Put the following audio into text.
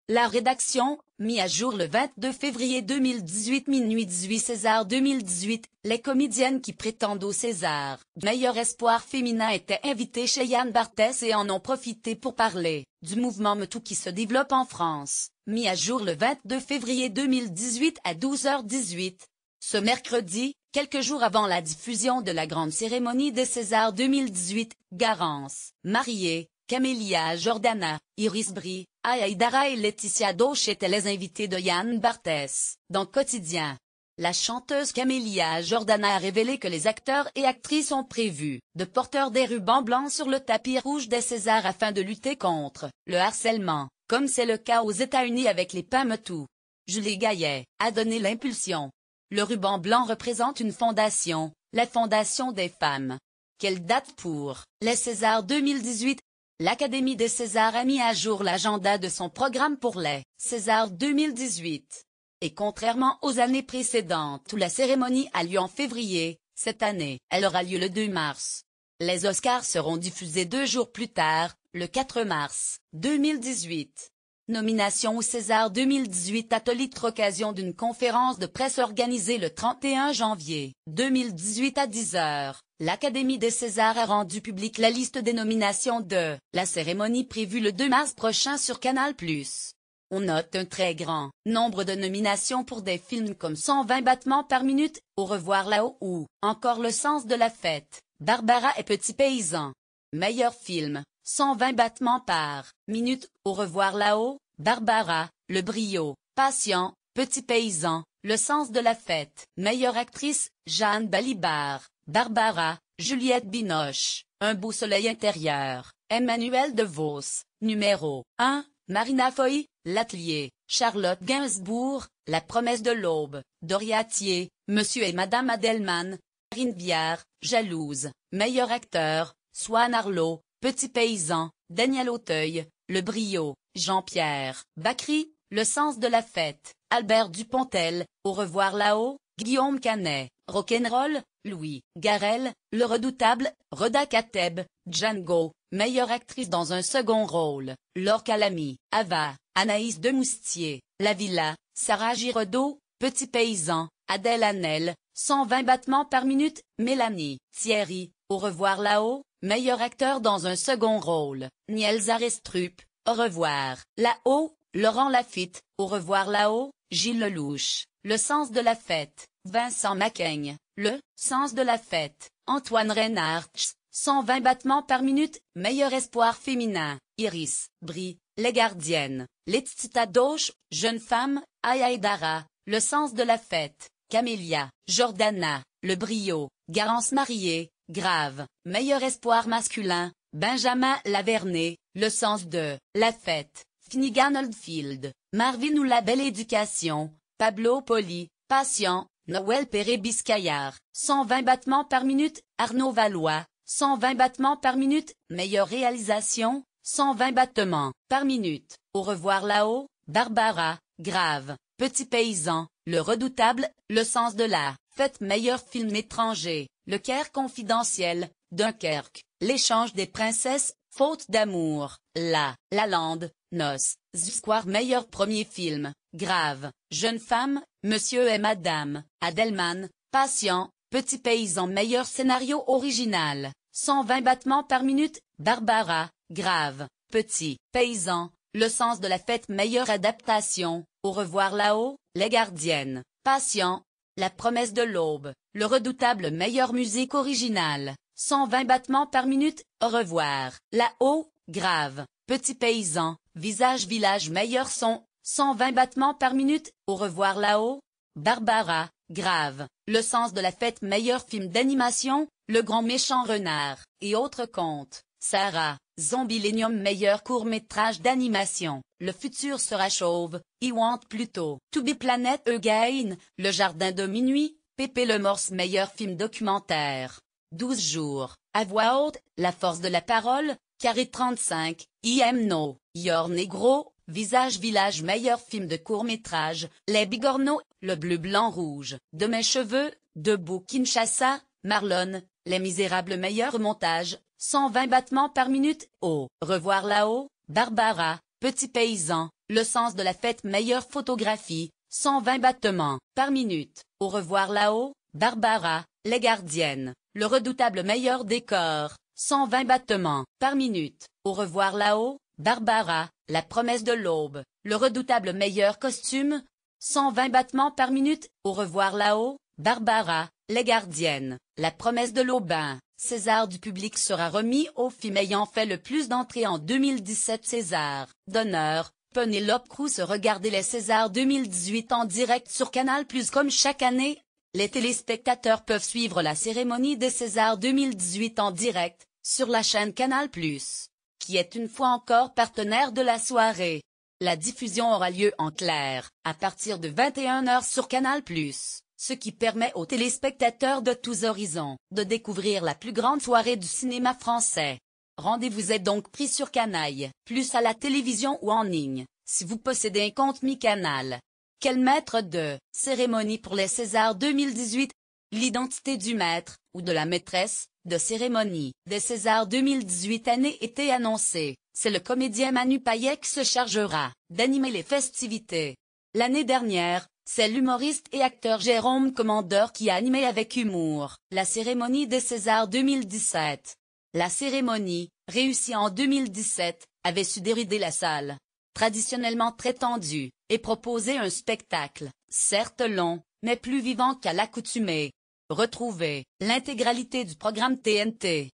La rédaction, mis à jour le 22 février 2018 minuit 18 César 2018, les comédiennes qui prétendent au César, meilleur espoir féminin étaient invitées chez Yann Barthès et en ont profité pour parler du mouvement MeToo qui se développe en France, mis à jour le 22 février 2018 à 12h18. Ce mercredi, quelques jours avant la diffusion de la grande cérémonie des Césars 2018, Garance, Mariée, Camélia Jordana, Iris Brie, Aïdara et Laetitia Dauch étaient les invités de Yann Barthès. Dans Quotidien, la chanteuse Camélia Jordana a révélé que les acteurs et actrices ont prévu de porter des rubans blancs sur le tapis rouge des Césars afin de lutter contre le harcèlement, comme c'est le cas aux États-Unis avec les pas MeToo. Julie Gaillet a donné l'impulsion. Le ruban blanc représente une fondation, la Fondation des femmes. Quelle date pour les Césars 2018? L'Académie des Césars a mis à jour l'agenda de son programme pour les Césars 2018. Et contrairement aux années précédentes où la cérémonie a lieu en février, cette année, elle aura lieu le 2 mars. Les Oscars seront diffusés 2 jours plus tard, le 4 mars 2018. Nomination au César 2018 à titre occasion d'une conférence de presse organisée le 31 janvier 2018 à 10h. L'Académie des Césars a rendu publique la liste des nominations de la cérémonie prévue le 2 mars prochain sur Canal+. On note un très grand nombre de nominations pour des films comme 120 battements par minute, Au revoir là-haut ou encore Le sens de la fête, Barbara et Petit paysan. Meilleur film, 120 battements par minute, Au revoir là-haut, Barbara, Le brio, Patient, Petit paysan, Le sens de la fête. Meilleure actrice, Jeanne Balibar, Barbara, Juliette Binoche, Un beau soleil intérieur, Emmanuel DeVos, numéro 1, Marina Foï, L'atelier, Charlotte Gainsbourg, La promesse de l'aube, Doria Thier, Monsieur et Madame Adelman, Karine Viard, Jalouse. Meilleur acteur, Swan Arlo, Petit paysan, Daniel Auteuil, Le brio, Jean-Pierre Bacri, Le sens de la fête, Albert Dupontel, Au revoir là-haut, Guillaume Canet, Rock'n'Roll, Louis Garrel, Le redoutable, Rhoda Kateb, Django. Meilleure actrice dans un second rôle, Laure Calamy, Ava, Anaïs Demoustier, La Villa, Sarah Giraudot, Petit paysan, Adèle Hanel, 120 battements par minute, Mélanie Thierry, Au revoir là-haut. Meilleur acteur dans un second rôle, Niels Arestrup, Au revoir là-haut, Laurent Lafitte, Au revoir là-haut, Gilles Lelouch, Le sens de la fête, Vincent Macaigne, Le sens de la fête, Antoine Reinhardt, 120 battements par minute. Meilleur espoir féminin, Iris Brie, Les gardiennes, Laetitia Dauch, Jeune femme, Aïdara, Le sens de la fête, Camélia Jordana, Le brio, Garance Mariée, Grave. Meilleur espoir masculin, Benjamin Lavernay, Le sens de la fête, Finnegan Oldfield, Marvin ou La belle éducation, Pablo Poli, Patient, Noël Perret-Biscaillard, 120 battements par minute, Arnaud Valois, 120 battements par minute. Meilleure réalisation, 120 battements par minute, Au revoir là-haut, Barbara, Grave, Petit paysan, Le redoutable, Le sens de la fête. Meilleur film étranger, Le Caire confidentiel, Dunkerque, L'échange des princesses, Faute d'amour, La Lande, Noces, Square. Meilleur premier film, Grave, Jeune femme, Monsieur et Madame Adelman, Patient, Petit paysan. Meilleur scénario original, 120 battements par minute, Barbara, Grave, Petit paysan, Le sens de la fête. Meilleure adaptation, Au revoir là-haut, Les gardiennes, Patient, La promesse de l'aube, Le redoutable. Meilleure musique originale, 120 battements par minute, Au revoir là-haut, Grave, Petit paysan, Visage village. Meilleur son, 120 battements par minute, Au revoir là-haut, Barbara, Grave, Le sens de la fête. Meilleur film d'animation, Le grand méchant renard, et autres contes, Sarah, Zombilenium. Meilleur court-métrage d'animation, Le futur sera chauve, I Want Pluto, To Be Planet Again, Le jardin de minuit, Pépé le morse. Meilleur film documentaire, 12 jours, à voix haute, La force de la parole, Carré 35, I Am No, Your Negro, Visage village. Meilleur film de court-métrage, Les Bigorneaux, Le bleu blanc rouge, De mes cheveux, Debout Kinshasa, Marlon, Les Misérables. Meilleur montage, 120 battements par minute, Au revoir là-haut, Barbara, Petit paysan, le sens de la fête meilleure photographie, 120 battements par minute. Au revoir là-haut, Barbara, les gardiennes, le redoutable meilleur décor, 120 battements par minute. Au revoir là-haut, Barbara, la promesse de l'aube, le redoutable meilleur costume, 120 battements par minute. Au revoir là-haut, Barbara, les gardiennes, la promesse de l'aubin. César du public sera remis aux films ayant fait le plus d'entrées en 2017. César d'honneur, Penélope Cruz. Regardez les Césars 2018 en direct sur Canal+. Comme chaque année, les téléspectateurs peuvent suivre la cérémonie des Césars 2018 en direct, sur la chaîne Canal+, qui est une fois encore partenaire de la soirée. La diffusion aura lieu en clair, à partir de 21h sur Canal+, ce qui permet aux téléspectateurs de tous horizons de découvrir la plus grande soirée du cinéma français. Rendez-vous est donc pris sur Canal+, à la télévision ou en ligne, si vous possédez un compte mi-canal. Quel maître de cérémonie pour les Césars 2018? L'identité du maître, ou de la maîtresse, de cérémonie des Césars 2018 année-été annoncée. C'est le comédien Manu Payet qui se chargera d'animer les festivités. L'année dernière, c'est l'humoriste et acteur Jérôme Commandeur qui a animé avec humour la cérémonie des Césars 2017. La cérémonie, réussie en 2017, avait su dérider la salle, traditionnellement très tendue, et proposer un spectacle, certes long, mais plus vivant qu'à l'accoutumée. Retrouvez l'intégralité du programme TNT